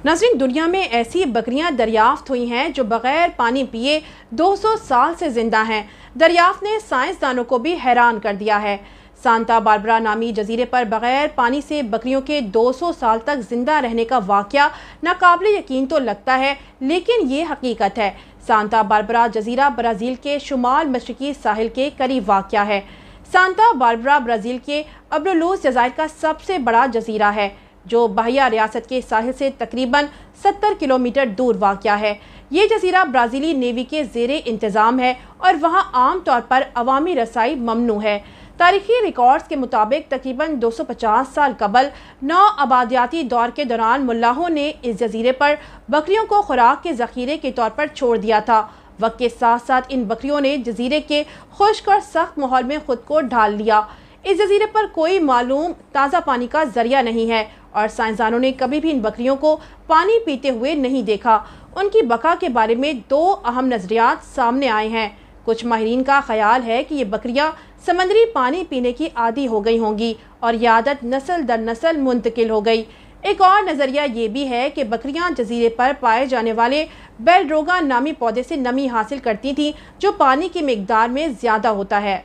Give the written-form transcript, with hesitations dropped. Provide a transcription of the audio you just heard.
नाज़रीन, दुनिया में ऐसी बकरियां दरियाफ्त हुई हैं जो बगैर पानी पिए 200 साल से जिंदा हैं। दरियाफ्त ने साइंसदानों को भी हैरान कर दिया है। सांता बारबरा नामी जजीरे पर बगैर पानी से बकरियों के 200 साल तक जिंदा रहने का वाक़या नाकाबिले यकीन तो लगता है, लेकिन ये हकीकत है। सांता बारबरा जजीरा ब्राज़ील के शुमाल मशरकी साहिल के करीब वाक़या है। सांता बारबरा ब्राज़ील के अब्रोलूस जज़ायर का सबसे बड़ा जजीरा है, जो बाहिया रियासत के साहिल से तकरीबन 70 किलोमीटर दूर वाक़या है। ये जजीरा ब्राज़ीली नेवी के ज़ेरे इंतज़ाम है और वहाँ आम तौर पर अवामी रसाई ममनू है। तारीखी रिकॉर्ड्स के मुताबिक तकरीबन 250 साल कबल नौ आबादियाती दौर के दौरान मुल्लाहों ने इस जजीरे पर बकरियों को खुराक के ज़ख़ीरे के तौर पर छोड़ दिया था। वक्त के साथ साथ इन बकरियों ने जजीरे के खुश्क और सख्त माहौल में खुद को ढाल लिया। इस जजीरे पर कोई मालूम ताज़ा पानी का जरिया नहीं है और साइंसदानों ने कभी भी इन बकरियों को पानी पीते हुए नहीं देखा। उनकी बका के बारे में दो अहम नज़रियात सामने आए हैं। कुछ माहिरीन का ख्याल है कि ये बकरियां समंदरी पानी पीने की आदी हो गई होंगी और ये आदत नस्ल दर नस्ल मुंतकिल हो गई। एक और नज़रिया ये भी है कि बकरियां जजीरे पर पाए जाने वाले बेलड्रोगा नामी पौधे से नमी हासिल करती थीं, जो पानी की मिकदार में ज़्यादा होता है।